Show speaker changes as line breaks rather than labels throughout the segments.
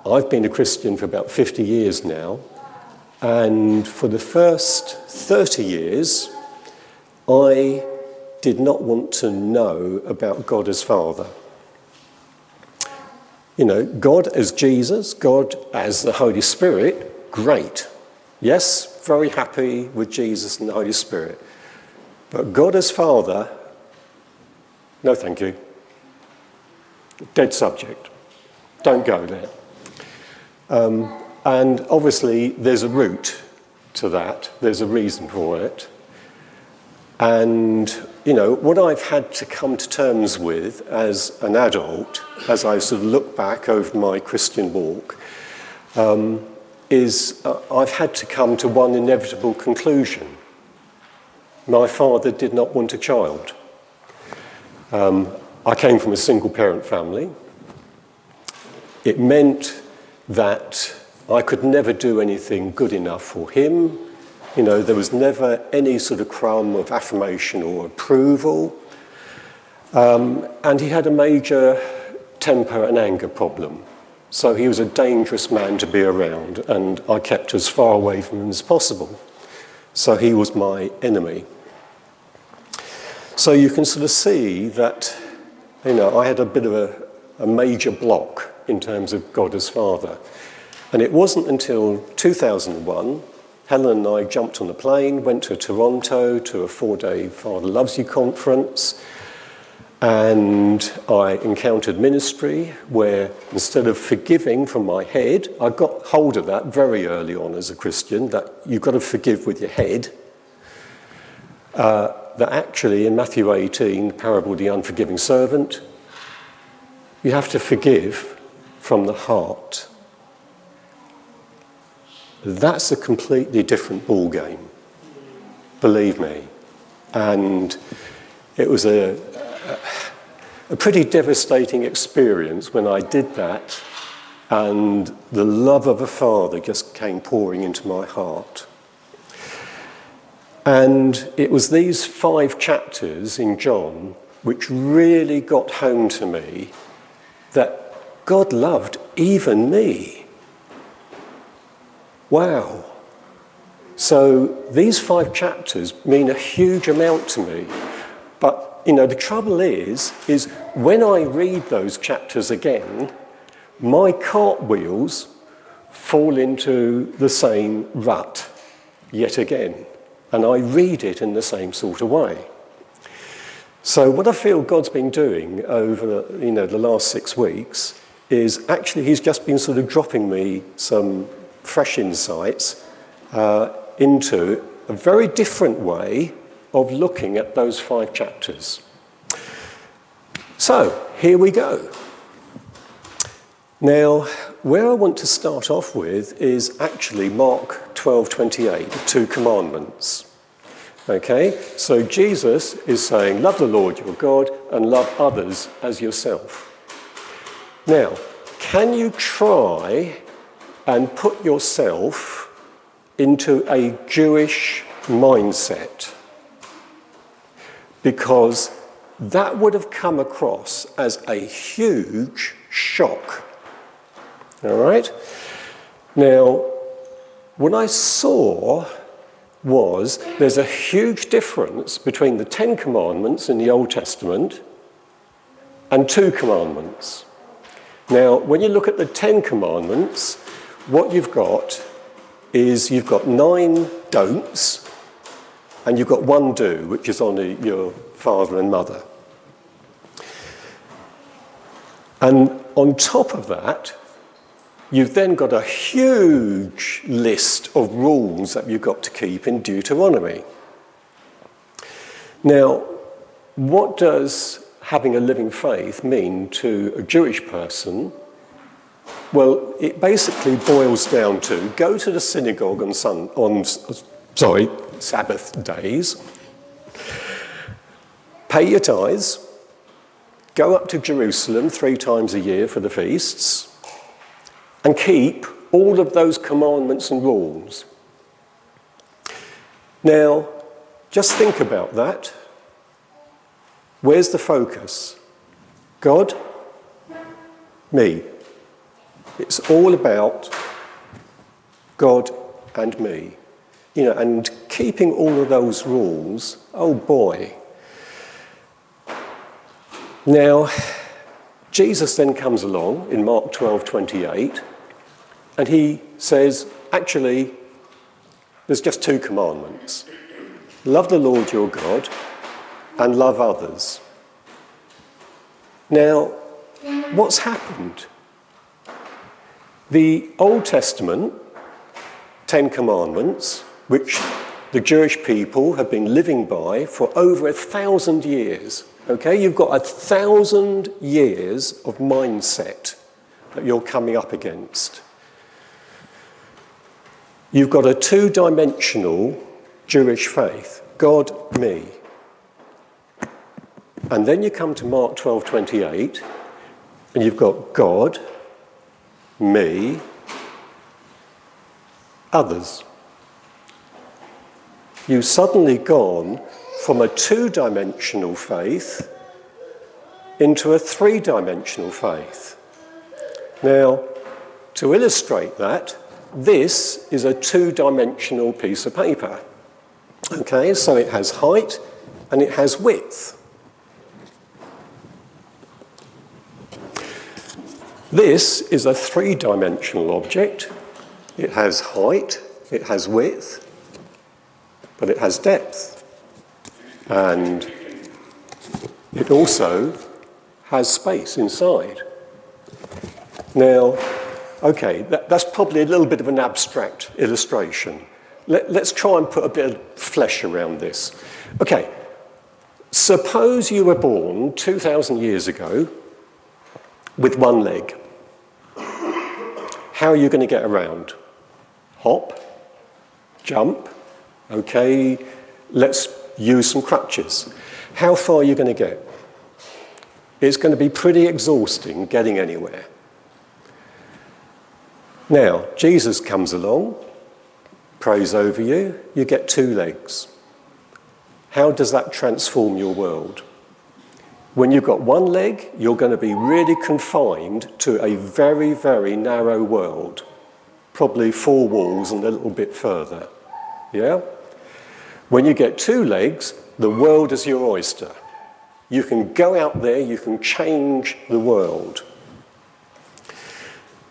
I've been a Christian for about 50 years now, and for the first 30 years, I did not want to know about God as Father. You know, God as Jesus, God as the Holy Spirit, great. Yes, very happy with Jesus and the Holy Spirit. But God as Father, no thank you. Dead subject. Don't go there. And obviously there's a root to that. There's a reason for it. And, you know, what I've had to come to terms with as an adult, as I sort of look back over my Christian walk, is I've had to come to one inevitable conclusion. My father did not want a child. I came from a single-parent family. It meant that I could never do anything good enough for him. You know, there was never any sort of crumb of affirmation or approval. And he had a major temper and anger problem. So he was a dangerous man to be around, and I kept as far away from him as possible. So he was my enemy. So you can sort of see that, you know, I had a bit of a major block in terms of God as Father. And it wasn't until 2001, Helen and I jumped on a plane, went to Toronto to a 4-day Father Loves You conference, and I encountered ministry where instead of forgiving from my head, I got hold of that very early on as a Christian, that you've got to forgive with your head. That actually in Matthew 18, the parable of the unforgiving servant, you have to forgive from the heart. That's a completely different ball game, believe me. And it was a pretty devastating experience when I did that, and the love of a father just came pouring into my heart. And it was these 5 chapters in John which really got home to me that God loved even me. Wow. So these 5 chapters mean a huge amount to me. But, you know, the trouble is when I read those chapters again, my cartwheels fall into the same rut yet again. And I read it in the same sort of way. So what I feel God's been doing over the last 6 weeks is actually he's just been sort of dropping me some fresh insights into a very different way of looking at those 5 chapters. So here we go. Now, where I want to start off with is actually Mark 12:28, the 2 commandments. Okay, so Jesus is saying, love the Lord your God and love others as yourself. Now, can you try and put yourself into a Jewish mindset? Because that would have come across as a huge shock. All right? Now, what I saw was there's a huge difference between the 10 commandments in the Old Testament and 2 commandments. Now, when you look at the 10 commandments, what you've got is you've got 9 don'ts and you've got 1 do, which is honour your father and mother. And on top of that, you've then got a huge list of rules that you've got to keep in Deuteronomy. Now, what does having a living faith mean to a Jewish person? Well, it basically boils down to go to the synagogue on Sabbath days, pay your tithes, go up to Jerusalem 3 times a year for the feasts, and keep all of those commandments and rules. Now, just think about that. Where's the focus? God? Me. It's all about God and me. You know, and keeping all of those rules, oh boy. Now, Jesus then comes along in Mark 12:28, and he says, actually, there's just 2 commandments. Love the Lord your God and love others. Now, what's happened? The Old Testament, 10 Commandments, which the Jewish people have been living by for over 1,000 years. Okay, you've got 1,000 years of mindset that you're coming up against. You've got a 2-dimensional Jewish faith, God, me. And then you come to Mark 12:28, and you've got God, me, others. You've suddenly gone from a 2-dimensional faith into a 3-dimensional faith. Now, to illustrate that, this is a 2-dimensional piece of paper. Okay, so it has height and it has width. This is a 3-dimensional object. It has height, it has width, but it has depth. And it also has space inside. Now, okay, that's probably a little bit of an abstract illustration. Let's try and put a bit of flesh around this. Okay, suppose you were born 2,000 years ago with 1 leg. How are you going to get around? Hop, jump, okay, let's use some crutches. How far are you going to get? It's going to be pretty exhausting getting anywhere. Now, Jesus comes along, prays over you, you get 2 legs. How does that transform your world? When you've got 1 leg, you're going to be really confined to a very, very narrow world, probably 4 walls and a little bit further. Yeah? When you get 2 legs, the world is your oyster. You can go out there, you can change the world.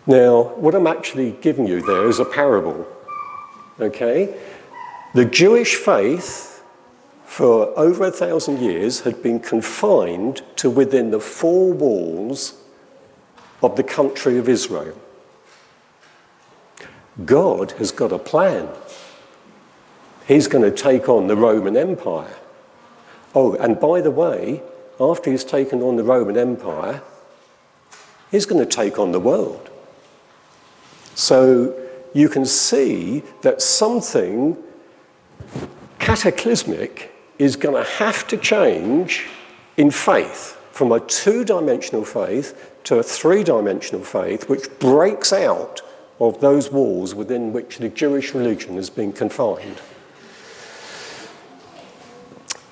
Now, what I'm actually giving you there is a parable. Okay? The Jewish faith for over 1,000 years had been confined to within the 4 walls of the country of Israel. God has got a plan. He's going to take on the Roman Empire. Oh, and by the way, after he's taken on the Roman Empire, he's going to take on the world. So you can see that something cataclysmic is going to have to change in faith from a 2-dimensional faith to a 3-dimensional faith, which breaks out of those walls within which the Jewish religion has been confined.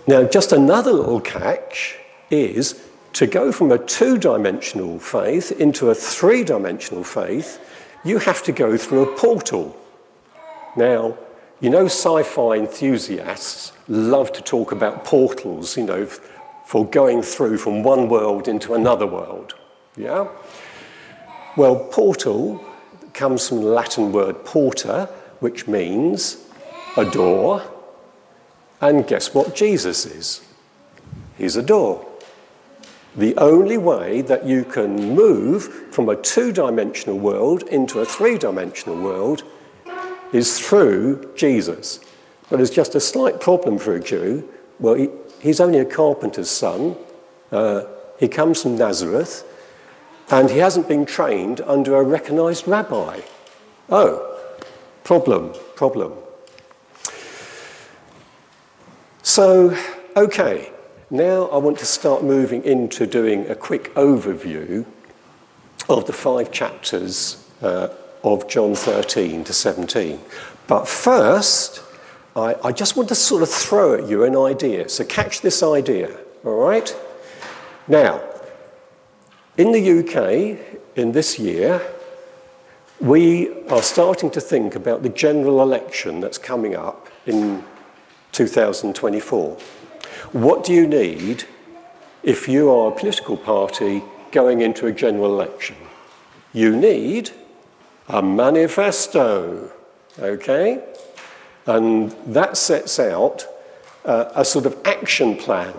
Now, just another little catch is to go from a 2-dimensional faith into a 3-dimensional faith, you have to go through a portal. Now, you know, sci-fi enthusiasts love to talk about portals, you know, for going through from one world into another world. Yeah? Well, portal comes from the Latin word porta, which means a door. And guess what Jesus is? He's a door. The only way that you can move from a 2-dimensional world into a 3-dimensional world is through Jesus. But there's just a slight problem for a Jew. Well, he's only a carpenter's son. He comes from Nazareth, and he hasn't been trained under a recognised rabbi. Oh, problem. So, okay, now I want to start moving into doing a quick overview of the 5 chapters of John 13 to 17. But first, I just want to sort of throw at you an idea. So catch this idea, all right? Now, in the UK, in this year, We are starting to think about the general election that's coming up in 2024. What do you need if you are a political party going into a general election? You need a manifesto, okay? And that sets out a sort of action plan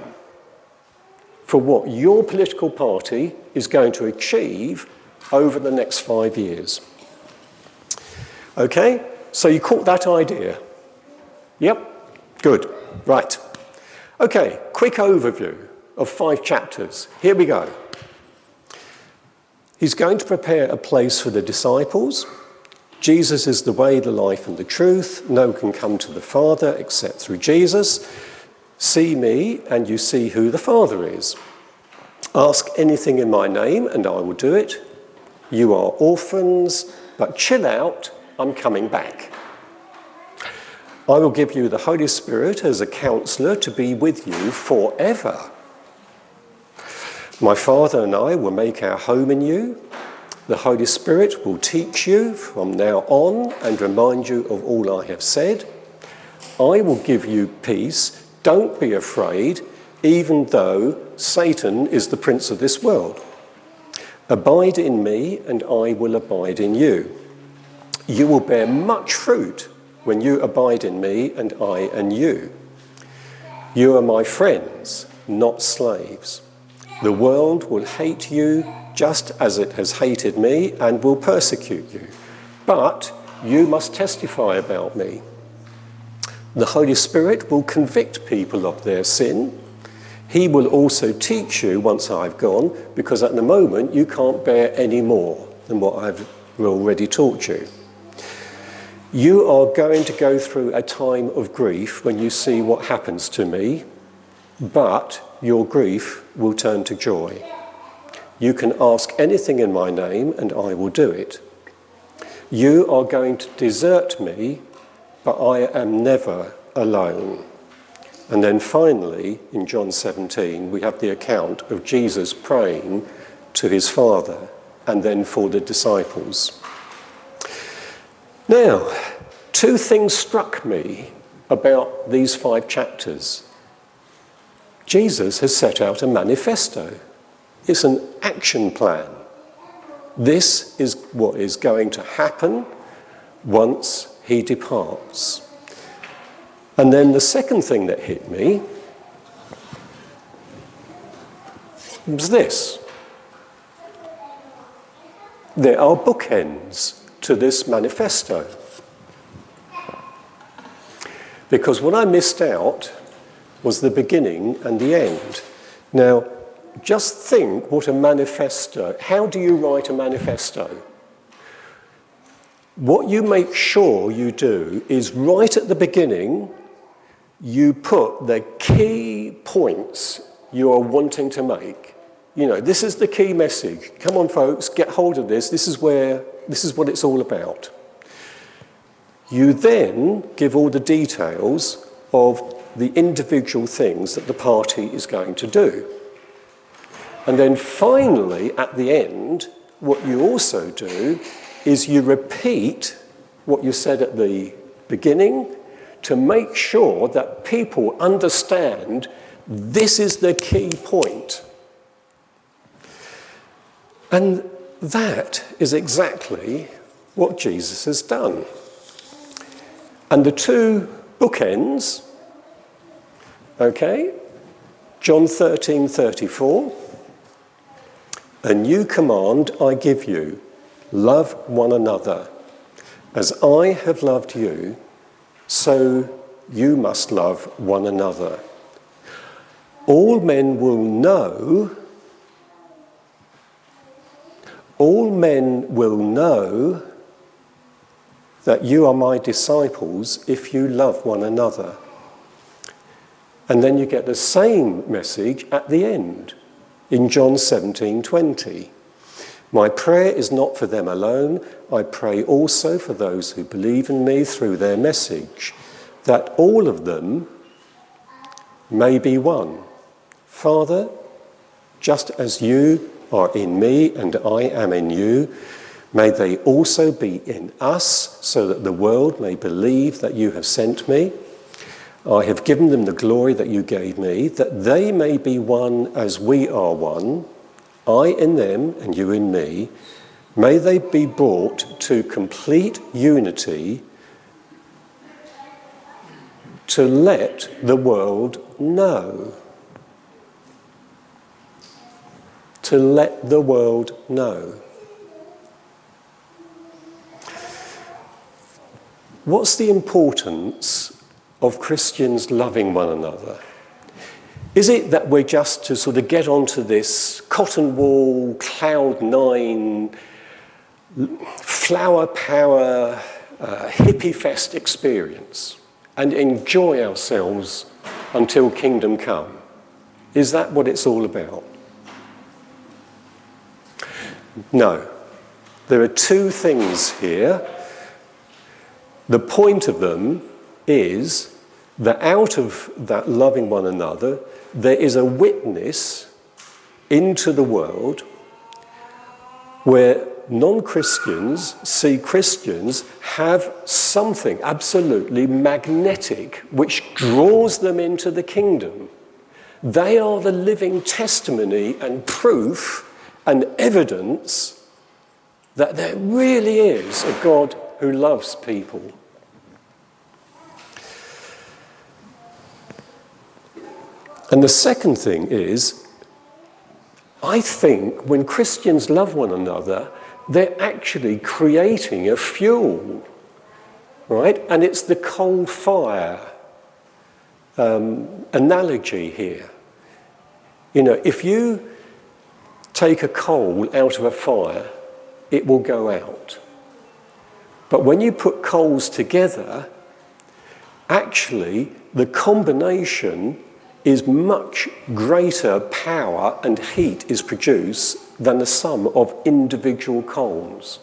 for what your political party is going to achieve over the next 5 years. Okay, so you caught that idea? Yep, good, right. Okay, quick overview of 5 chapters. Here we go. He's going to prepare a place for the disciples. Jesus is the way, the life, and the truth. No one can come to the Father except through Jesus. See me, and you see who the Father is. Ask anything in my name, and I will do it. You are orphans, but chill out, I'm coming back. I will give you the Holy Spirit as a counselor to be with you forever. My Father and I will make our home in you. The Holy Spirit will teach you from now on and remind you of all I have said. I will give you peace. Don't be afraid, even though Satan is the prince of this world. Abide in me, and I will abide in you. You will bear much fruit when you abide in me and I in you. You are my friends, not slaves. The world will hate you just as it has hated me and will persecute you. But you must testify about me. The Holy Spirit will convict people of their sin. He will also teach you once I've gone, because at the moment you can't bear any more than what I've already taught you. You are going to go through a time of grief when you see what happens to me, but your grief will turn to joy. You can ask anything in my name and I will do it. You are going to desert me, but I am never alone. And then finally, in John 17, we have the account of Jesus praying to his Father and then for the disciples. Now, 2 things struck me about these 5 chapters. Jesus has set out a manifesto. It's an action plan. This is what is going to happen once he departs. And then the second thing that hit me was this. There are bookends to this manifesto. Because what I missed out was the beginning and the end. Now, just think what a manifesto, how do you write a manifesto? What you make sure you do is right at the beginning, you put the key points you are wanting to make. You know, this is the key message. Come on, folks, get hold of this. This is what it's all about. You then give all the details of the individual things that the party is going to do. And then finally, at the end, what you also do is you repeat what you said at the beginning to make sure that people understand this is the key point. And that is exactly what Jesus has done. And the 2 bookends, okay, John 13:34, a new command I give you, love one another. As I have loved you, so you must love one another. All men will know that you are my disciples if you love one another. And then you get the same message at the end in John 17:20. My prayer is not for them alone. I pray also for those who believe in me through their message, that all of them may be one. Father, just as you are in me and I am in you, May they also be in us, so that the world may believe that you have sent me. I have given them the glory that you gave me, that they may be one as we are one, I in them and you in me. May they be brought to complete unity, to let the world know. To let the world know. What's the importance of Christians loving one another? Is it that we're just to sort of get onto this cotton wool, cloud nine, flower power, hippie fest experience and enjoy ourselves until kingdom come? Is that what it's all about? No. There are two things here. The point of them is that out of that loving one another, there is a witness into the world where non-Christians see Christians have something absolutely magnetic which draws them into the kingdom. They are the living testimony and proof and evidence that there really is a God who loves people. And the second thing is, I think when Christians love one another, they're actually creating a fuel, right? And it's the coal fire analogy here. You know, if you take a coal out of a fire, it will go out. But when you put coals together, actually the combination is much greater power and heat is produced than the sum of individual coals.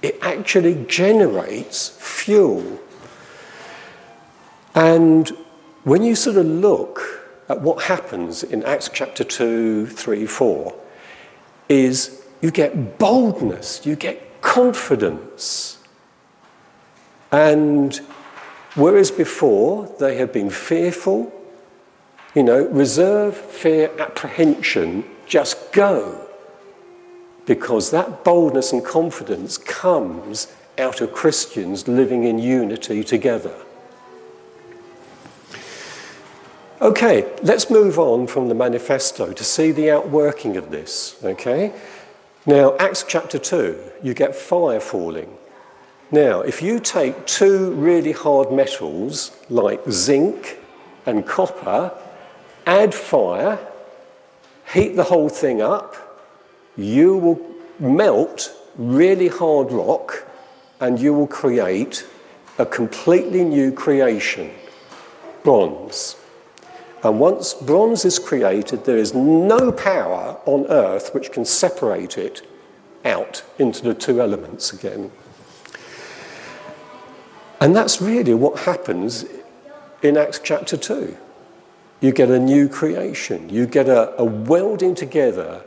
It actually generates fuel. And when you sort of look at what happens in Acts chapter 2, 3, 4, is you get boldness, you get confidence. And whereas before they had been fearful, you know, reserve, fear, apprehension, just go. Because that boldness and confidence comes out of Christians living in unity together. Okay, let's move on from the manifesto to see the outworking of this, okay? Now, Acts chapter 2, you get fire falling. Now, if you take two really hard metals like zinc and copper, add fire, heat the whole thing up, you will melt really hard rock and you will create a completely new creation, bronze. And once bronze is created, there is no power on earth which can separate it out into the two elements again. And that's really what happens in Acts chapter 2. You get a new creation. You get a welding together,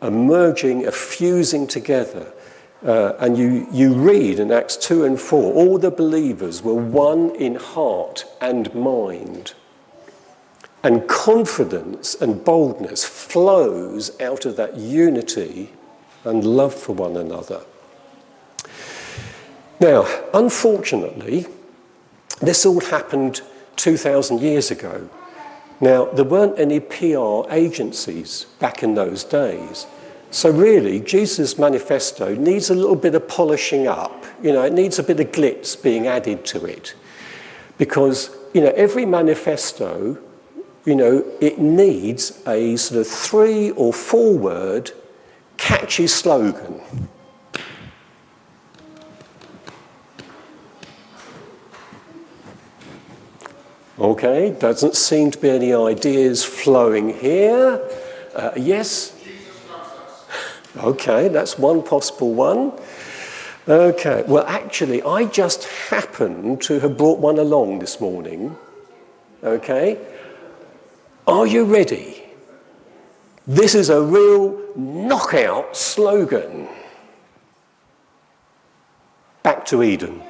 a merging, a fusing together. And you read in Acts 2 and 4, all the believers were one in heart and mind. And confidence and boldness flows out of that unity and love for one another. Now, unfortunately, this all happened 2,000 years ago. Now, there weren't any PR agencies back in those days. So really, Jesus' manifesto needs a little bit of polishing up. You know, it needs a bit of glitz being added to it. Because, you know, every manifesto, you know, it needs a sort of 3 or 4 word catchy slogan. Okay, doesn't seem to be any ideas flowing here. Yes? Okay, that's one possible one. Okay, well actually I just happened to have brought one along this morning. Okay, are you ready? This is a real knockout slogan. to Eden.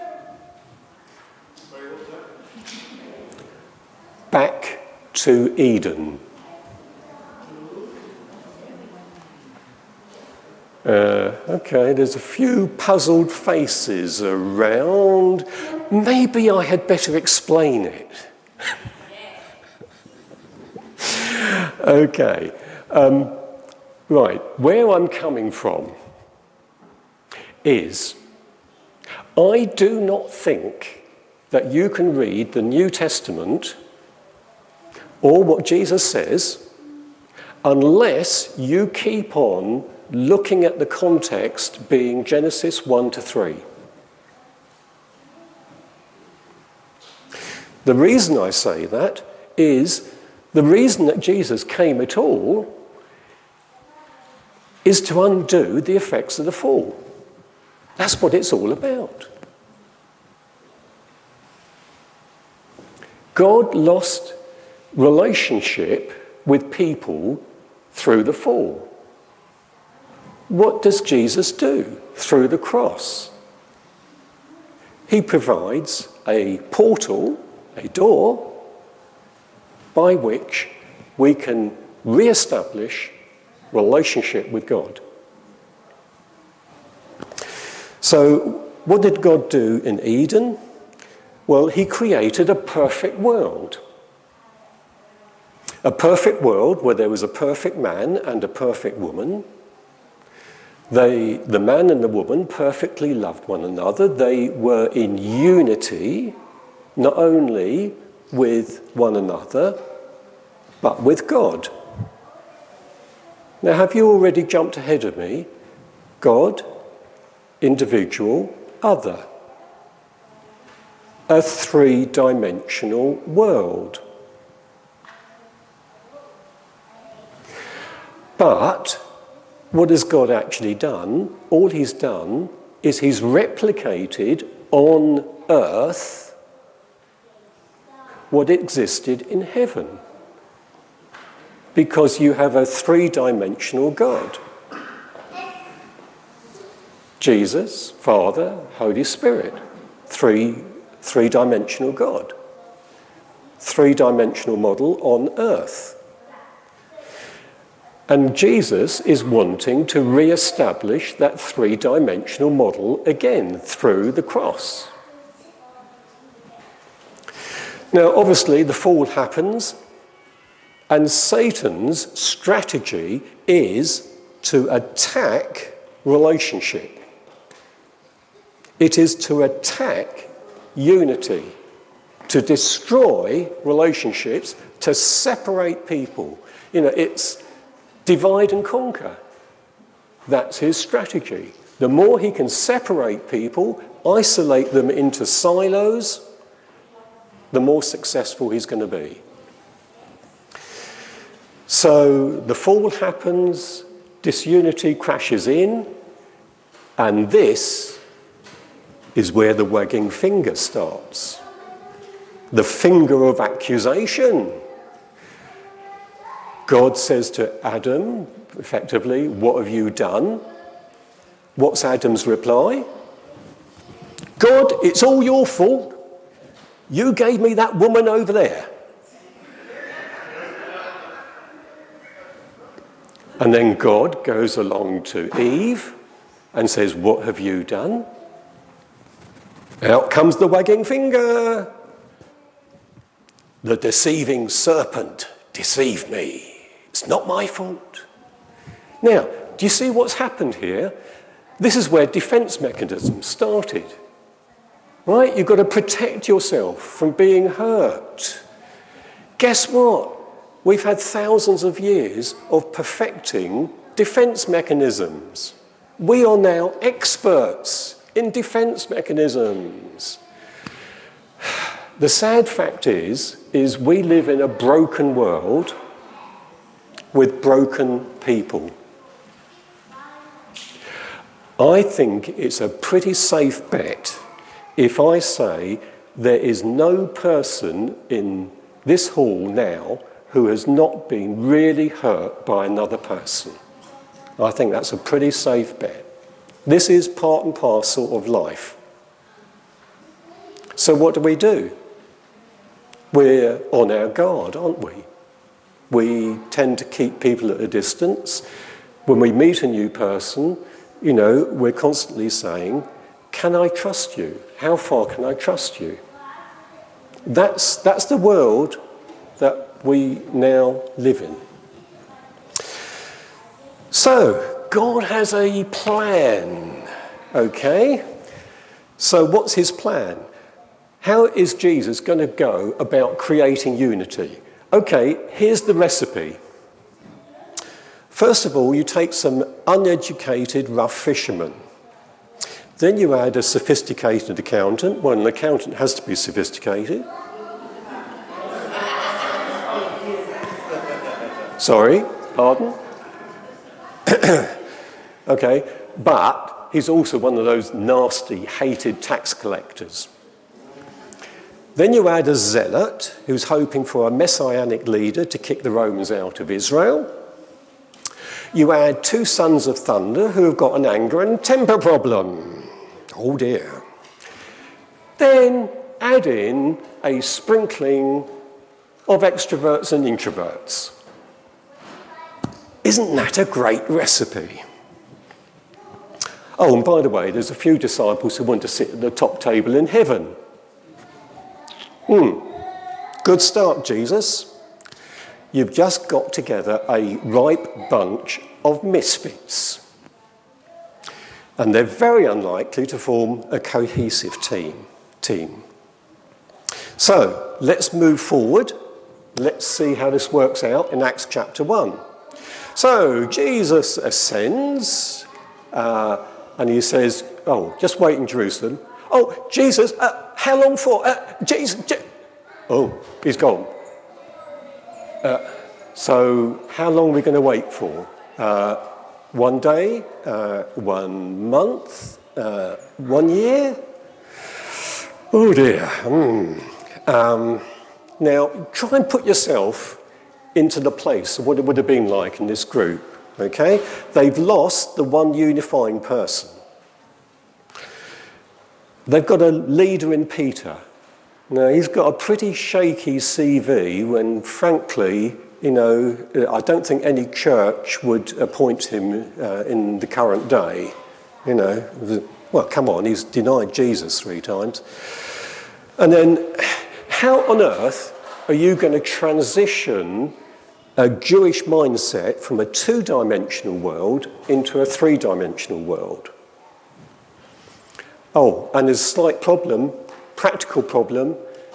Back to Eden. Okay, there's a few puzzled faces around. Maybe I had better explain it. Okay. Right, where I'm coming from is I do not think that you can read the New Testament or what Jesus says unless you keep on looking at the context being Genesis 1 to 3. The reason I say that is the reason that Jesus came at all is to undo the effects of the fall. That's what it's all about. God lost relationship with people through the fall. What does Jesus do through the cross? He provides a portal, a door, by which we can re-establish relationship with God. So, what did God do in Eden? Well, he created a perfect world. A perfect world where there was a perfect man and a perfect woman. The man and the woman perfectly loved one another. They were in unity, not only with one another, but with God. Now, have you already jumped ahead of me? God, individual, other. A three-dimensional world. But what has God actually done? All he's done is he's replicated on earth what existed in heaven. Because you have a three-dimensional God. Jesus, Father, Holy Spirit. Three-dimensional God. Three-dimensional model on earth. And Jesus is wanting to re-establish that three-dimensional model again through the cross. Now, obviously, the fall happens, and Satan's strategy is to attack relationship. It is to attack unity, to destroy relationships, to separate people. You know, it's divide and conquer. That's his strategy. The more he can separate people, isolate them into silos, the more successful he's going to be. So the fall happens, disunity crashes in, and this is where the wagging finger starts. The finger of accusation. God says to Adam, effectively, what have you done? What's Adam's reply? God, it's all your fault. You gave me that woman over there. And then God goes along to Eve and says, what have you done? Out comes the wagging finger. The deceiving serpent deceived me. It's not my fault. Now, do you see what's happened here? This is where defense mechanisms started. Right? You've got to protect yourself from being hurt. Guess what? We've had thousands of years of perfecting defense mechanisms. We are now experts in defense mechanisms. The sad fact is we live in a broken world with broken people. I think it's a pretty safe bet if I say there is no person in this hall now who has not been really hurt by another person. I think that's a pretty safe bet. This is part and parcel of life. So what do? We're on our guard, aren't we? We tend to keep people at a distance. When we meet a new person, we're constantly saying, can I trust you? How far can I trust you? That's the world that we now live in. So, God has a plan, okay? So what's his plan? How is Jesus going to go about creating unity? Okay, here's the recipe. First of all, you take some uneducated, rough fishermen. Then you add a sophisticated accountant. Well, an accountant has to be sophisticated. Sorry, pardon? Okay, but he's also one of those nasty, hated tax collectors. Then you add a zealot who's hoping for a messianic leader to kick the Romans out of Israel. You add 2 sons of thunder who have got an anger and temper problem. Oh dear. Then add in a sprinkling of extroverts and introverts. Isn't that a great recipe? Oh, and by the way, there's a few disciples who want to sit at the top table in heaven. Good start, Jesus. You've just got together a ripe bunch of misfits. And they're very unlikely to form a cohesive team. So, let's move forward. Let's see how this works out in Acts chapter 1. So, Jesus ascends, and he says, just wait in Jerusalem. Oh, Jesus, how long for? Oh, he's gone. So how long are we going to wait for? 1 day? 1 month? 1 year? Oh dear. Now, try and put yourself into the place of what it would have been like in this group, okay? They've lost the one unifying person. They've got a leader in Peter. Now, he's got a pretty shaky CV when, frankly, I don't think any church would appoint him in the current day. Well, come on, he's denied Jesus 3 times. And then, how on earth are you going to transition a Jewish mindset from a 2-dimensional world into a 3-dimensional world? Oh, and there's a slight problem, practical problem.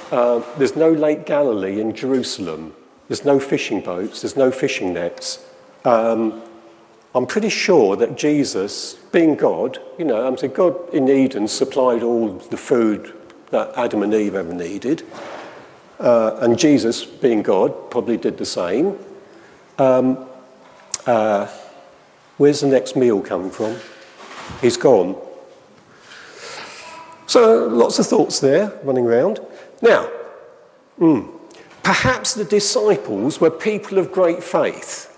There's no Lake Galilee in Jerusalem. There's no fishing boats. There's no fishing nets. I'm pretty sure that Jesus, being God, God in Eden supplied all the food that Adam and Eve ever needed. And Jesus, being God, probably did the same. Where's the next meal coming from? He's gone. So lots of thoughts there running around. Now, perhaps the disciples were people of great faith.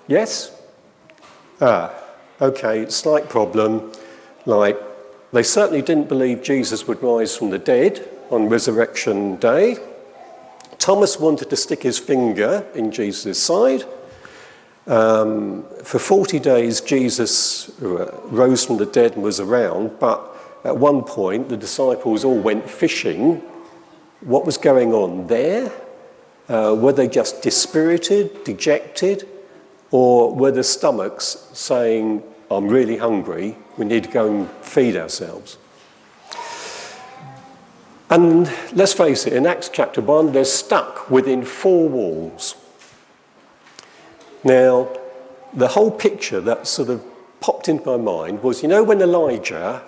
Yes? Okay, slight problem. Like, they certainly didn't believe Jesus would rise from the dead on Resurrection Day. Thomas wanted to stick his finger in Jesus' side. For 40 days, Jesus rose from the dead and was around, but at one point, the disciples all went fishing. What was going on there? Were they just dispirited, dejected, or were their stomachs saying, I'm really hungry, we need to go and feed ourselves? And let's face it, in Acts chapter 1, they're stuck within 4 walls. Now, the whole picture that sort of popped into my mind was, when Elijah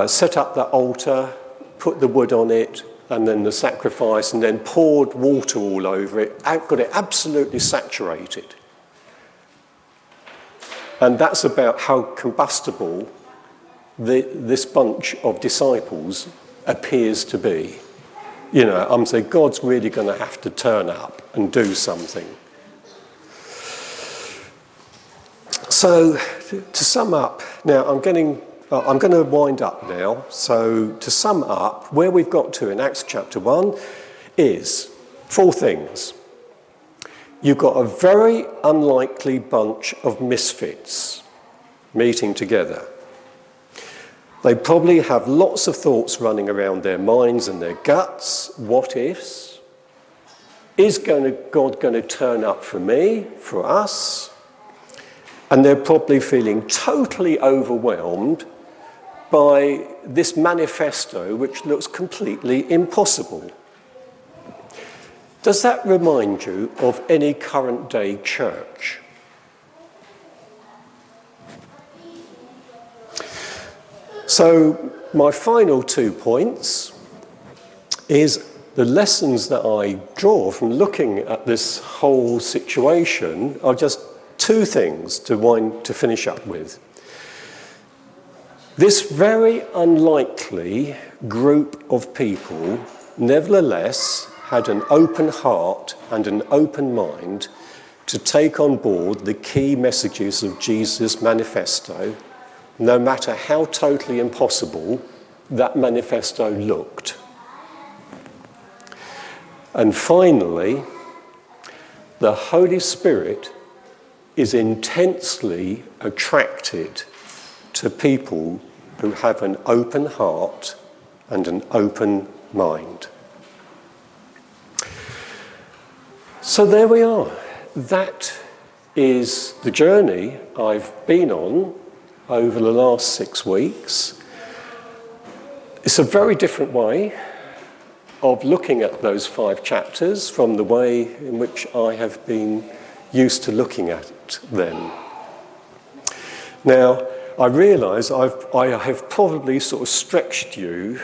set up that altar, put the wood on it, and then the sacrifice, and then poured water all over it, got it absolutely saturated. And that's about how combustible this bunch of disciples appears to be. I'm saying God's really going to have to turn up and do something. So, to sum up, now I'm getting I'm going to wind up now. So to sum up, where we've got to in Acts chapter 1 is 4 things. You've got a very unlikely bunch of misfits meeting together. They probably have lots of thoughts running around their minds and their guts. What ifs? Is God going to turn up for me, for us? And they're probably feeling totally overwhelmed by this manifesto, which looks completely impossible. Does that remind you of any current day church? So my final 2 points is the lessons that I draw from looking at this whole situation are just 2 things to finish up with. This very unlikely group of people, nevertheless, had an open heart and an open mind to take on board the key messages of Jesus' manifesto, no matter how totally impossible that manifesto looked. And finally, the Holy Spirit is intensely attracted to people who have an open heart and an open mind. So there we are. That is the journey I've been on over the last 6 weeks. It's a very different way of looking at those 5 chapters from the way in which I have been used to looking at them. Now, I realise I have probably sort of stretched you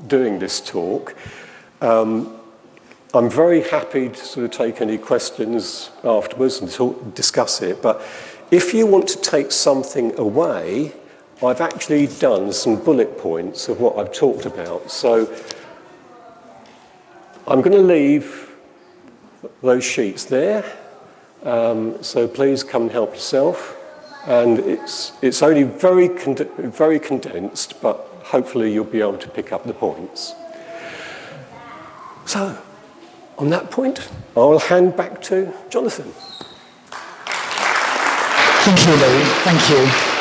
doing this talk. I'm very happy to sort of take any questions afterwards and discuss it, but if you want to take something away, I've actually done some bullet points of what I've talked about. So I'm going to leave those sheets there, so please come and help yourself. And it's only very condensed, but hopefully you'll be able to pick up the points. So, on that point, I'll hand back to Jonathan.
Thank you, Leigh. Thank you.